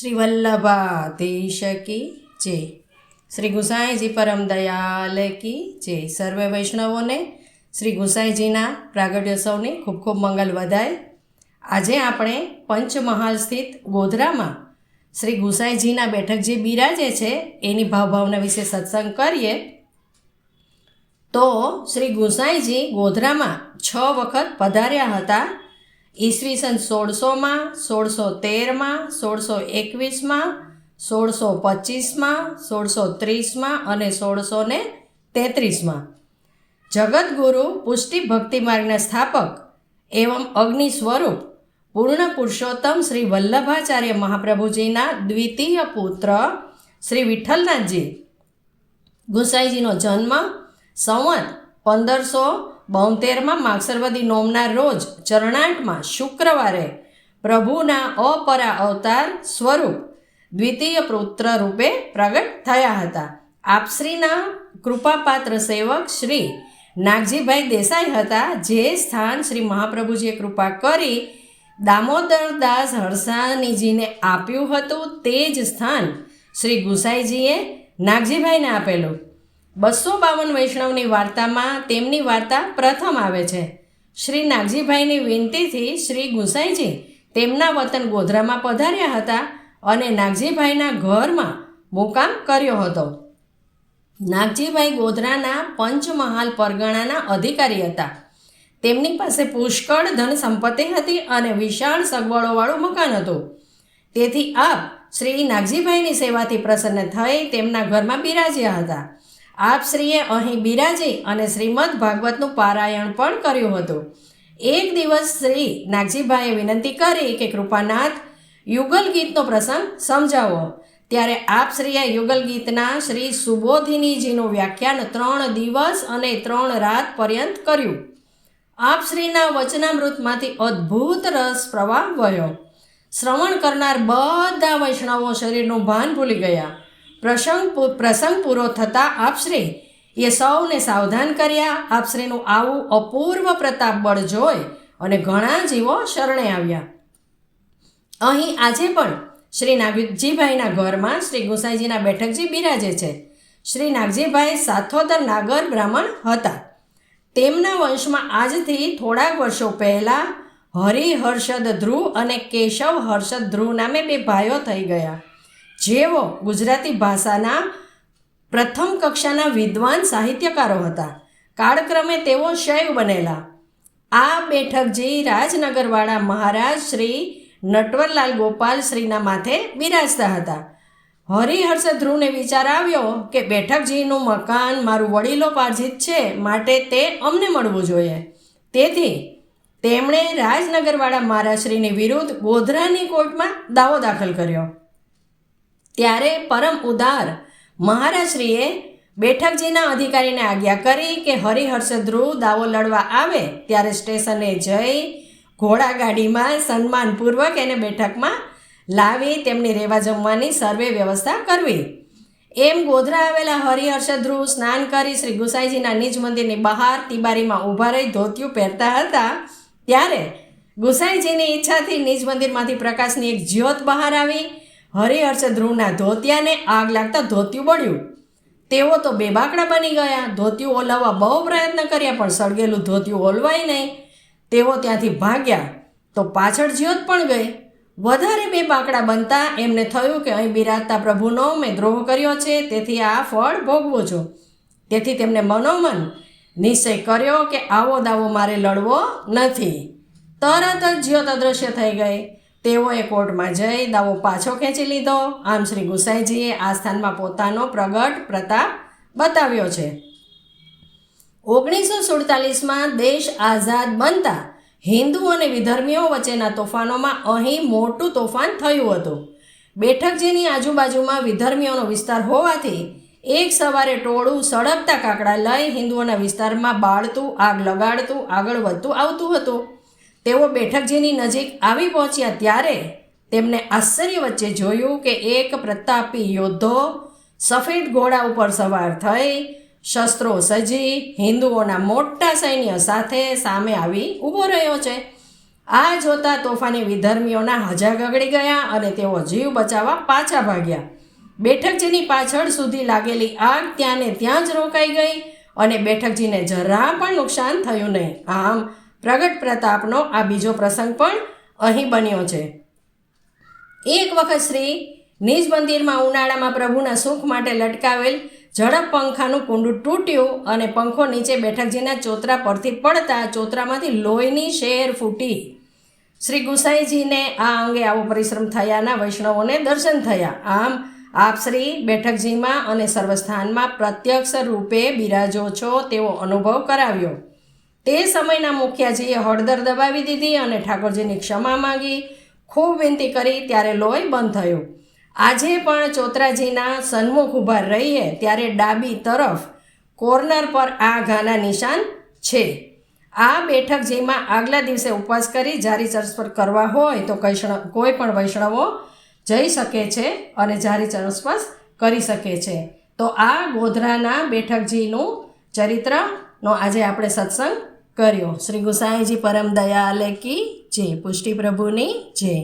શ્રી વલ્લભાધીશ કી જય. શ્રી ગુસાઈજી પરમ દયાલ કી જય. સર્વે વૈષ્ણવોને શ્રી ગુસાઈજીના પ્રાગટ્યોત્સવની ખૂબ ખૂબ મંગલ વધાય. આજે આપણે પંચમહાલ સ્થિત ગોધરામાં શ્રી ગુસાઈજીના બેઠક જે બિરાજે છે એની ભાવભાવના વિશે સત્સંગ કરીએ. તો શ્રી ગુસાઈજી ગોધરામાં 6 વખત પધાર્યા હતા. ઈસવીસન 1600માં, 1613માં, 1621માં, 1625માં, 1630માં અને 1633માં. જગતગુરુ પુષ્ટિ ભક્તિ માર્ગના સ્થાપક એવં અગ્નિ સ્વરૂપ પૂર્ણ પુરુષોત્તમ શ્રી વલ્લભાચાર્ય મહાપ્રભુજીના દ્વિતીય પુત્ર શ્રી વિઠ્ઠલનાથજી ગુસાઈજીનો જન્મ સંવત 1572માં માગસરવદી નોમના રોજ ચરણાંટમાં શુક્રવારે પ્રભુના અપરા અવતાર સ્વરૂપ દ્વિતીય પુત્ર રૂપે પ્રગટ થયા હતા. આપશ્રીના કૃપાપાત્ર સેવક શ્રી નાગજીભાઈ દેસાઈ હતા, જે સ્થાન શ્રી મહાપ્રભુજીએ કૃપા કરી દામોદરદાસ હરસાનીજીને આપ્યું હતું તે જ સ્થાન શ્રી ગુસાઈજીએ નાગજીભાઈને આપેલું. 252 વૈષ્ણવની વાર્તામાં તેમની વાર્તા પ્રથમ આવે છે. શ્રી નાગજીભાઈની વિનંતીથી શ્રી ગુસાઈજી તેમના વતન ગોધરામાં પધાર્યા હતા અને નાગજીભાઈના ઘરમાં મુકામ કર્યો હતો. નાગજીભાઈ ગોધરાના પંચમહાલ પરગણાના અધિકારી હતા. તેમની પાસે પુષ્કળ ધન સંપત્તિ હતી અને વિશાળ સગવડોવાળું મકાન હતું. તેથી આપ શ્રી નાગજીભાઈની સેવાથી પ્રસન્ન થઈ તેમના ઘરમાં બિરાજ્યા હતા. આપ શ્રીએ અહીં બિરાજી અને શ્રીમદ ભાગવતનું પારાયણ પણ કર્યું હતું. એક દિવસ શ્રી નાગજીભાઈએ વિનંતી કરી કે કૃપાનાથ યુગલ ગીતનો પ્રસંગ સમજાવો. ત્યારે આપ શ્રીએ યુગલ ગીતના શ્રી સુબોધિનીજીનું વ્યાખ્યાન 3 દિવસ અને 3 રાત પર્યંત કર્યું. આપ શ્રીના વચનામૃતમાંથી અદ્ભુત રસ પ્રવાહ વહ્યો. શ્રવણ કરનાર બધા વૈષ્ણવો શરીરનું ભાન ભૂલી ગયા. પ્રસંગ પૂરો થતાં આપશ્રી એ સૌને સાવધાન કર્યા. આપશ્રીનું આવું અપૂર્વ પ્રતાપ બળ જોઈ અને ઘણા જીવો શરણે આવ્યા. અહીં આજે પણ શ્રી નાગજીભાઈના ઘરમાં શ્રી ગુસાઈજીના બેઠકજી બિરાજે છે. શ્રી નાગજીભાઈ સાથોદર નાગર બ્રાહ્મણ હતા. તેમના વંશમાં આજથી થોડાક વર્ષો પહેલાં હરિહર્ષદ ધ્રુવ અને કેશવ હર્ષદ ધ્રુવ નામે 2 ભાઈઓ થઈ ગયા, જેઓ ગુજરાતી ભાષાના પ્રથમ કક્ષાના વિદ્વાન સાહિત્યકારો હતા. કાળક્રમે તેઓ શૈવ બનેલા. આ બેઠકજી રાજનગરવાળા મહારાજ શ્રી નટવરલાલ ગોપાલ શ્રીના માથે બિરાજતા હતા. હરિહર્ષદ ધ્રુવને વિચાર આવ્યો કે બેઠકજીનું મકાન મારું વડીલોપાર્જિત છે, માટે તે અમને મળવું જોઈએ. તેથી તેમણે રાજનગરવાળા મહારાજશ્રીની વિરુદ્ધ ગોધરાની કોર્ટમાં દાવો દાખલ કર્યો. ત્યારે પરમ ઉદાર મહારાજશ્રીએ બેઠકજીના અધિકારીને આજ્ઞા કરી કે હરિહર્ષદ ધ્રુવ દાવો લડવા આવે ત્યારે સ્ટેશને જઈ ઘોડાગાડીમાં સન્માનપૂર્વક એને બેઠકમાં લાવી તેમની રહેવા જમવાની સર્વે વ્યવસ્થા કરવી. એમ ગોધરા આવેલા હરિહર્ષદ ધ્રુવ સ્નાન કરી શ્રી ગુસાઈજીના નિજ મંદિરની બહાર તિબારીમાં ઊભા રહી ધોતિયું પહેરતા હતા. ત્યારે ગુસાઈજીની ઈચ્છાથી નિજ મંદિરમાંથી પ્રકાશની એક જ્યોત બહાર આવી. હરિહર્ષદ ધ્રુવના ધોતિયાને આગ લાગતા ધોતિયું બળ્યું. તેઓ તો બેબાકડા બની ગયા. ધોતિયું ઓલવવા બહુ પ્રયત્ન કર્યા, પણ સળગેલું ધોતિયું ઓલવાય નહીં. તેઓ ત્યાંથી ભાગ્યા તો પાછળ જ્યોત પણ ગઈ. વધારે બેબાકડા બનતા એમને થયું કે અહીં બિરાજતા પ્રભુનો મેં દ્રોહ કર્યો છે, તેથી આ ફળ ભોગવું છું. તેથી તેમને મનોમન નિશ્ચય કર્યો કે આવો દાવો મારે લડવો નથી. તરત જ જ્યોત અદૃશ્ય થઈ ગઈ. તેઓએ કોર્ટમાં જઈ દાવો પાછો ખેંચી લીધો. આમ શ્રી ગુસાઈજીએ આ સ્થાનમાં પોતાનો પ્રગટ પ્રતાપ બતાવ્યો છે. 1947માં દેશ આઝાદ બનતા હિન્દુ અને વિધર્મીઓ વચ્ચેના તોફાનોમાં અહીં મોટું તોફાન થયું હતું. બેઠકજીની આજુબાજુમાં વિધર્મીઓનો વિસ્તાર હોવાથી એક સવારે ટોળું સળગતા કાકડા લઈ હિન્દુઓના વિસ્તારમાં બાળતું, આગ લગાડતું આગળ વધતું આવતું હતું. તેઓ બેઠકજીની નજીક આવી પહોંચ્યા ત્યારે તેમને આશ્ચર્ય વચ્ચે જોયું કે એક પ્રતાપી યોદ્ધો સફેદ ઘોડા ઉપર સવાર થઈ શસ્ત્રો સજી હિન્દુઓના મોટા સૈન્ય સાથે સામે આવી ઊભો રહ્યો છે. આ જોતા તોફાની વિધર્મીઓના હજા ગગડી ગયા અને તેઓ જીવ બચાવવા પાછા ભાગ્યા. બેઠકજીની પાછળ સુધી લાગેલી આગ ત્યાં ને ત્યાં જ રોકાઈ ગઈ અને બેઠકજીને જરા પણ નુકસાન થયું નહીં. આમ પ્રગટ પ્રતાપનો આ બીજો પ્રસંગ પણ અહીં બન્યો છે. એક વખત શ્રી નિજ મંદિરમાં ઉનાળામાં પ્રભુના સુખ માટે લટકાવેલ ઝડપ પંખાનું કુંડું તૂટ્યું અને પંખો નીચે બેઠકજીના ચોતરા પરથી પડતા ચોતરામાંથી લોહીની શેર ફૂટી. શ્રી ગુસાઈજીને આ અંગે આવો પરિશ્રમ થયાના વૈષ્ણવોને દર્શન થયા. આમ આપ શ્રી બેઠકજીમાં અને સર્વસ્થાનમાં પ્રત્યક્ષ રૂપે બિરાજો છો તેવો અનુભવ કરાવ્યો. તે સમયના મુખિયાજીએ હળદર દબાવી દીધી અને ઠાકોરજીની ક્ષમા માંગી ખૂબ વિનંતી કરી ત્યારે લોહી બંધ થયું. આજે પણ ચોતરાજીના સન્મુખ ઊભા રહીએ ત્યારે ડાબી તરફ કોર્નર પર આ ઘાના નિશાન છે. આ બેઠકજીમાં આગલા દિવસે ઉપવાસ કરી જારી ચરસ કરવા હોય તો કોઈ પણ વૈષ્ણવો જઈ શકે છે અને જારી ચરસ કરી શકે છે. તો આ ગોધરાના બેઠકજીનું ચરિત્રનો આજે આપણે સત્સંગ કર્યો. શ્રી ગુસાઈજી પરમ દયાલે કી જય. પુષ્ટિ પ્રભુની જય.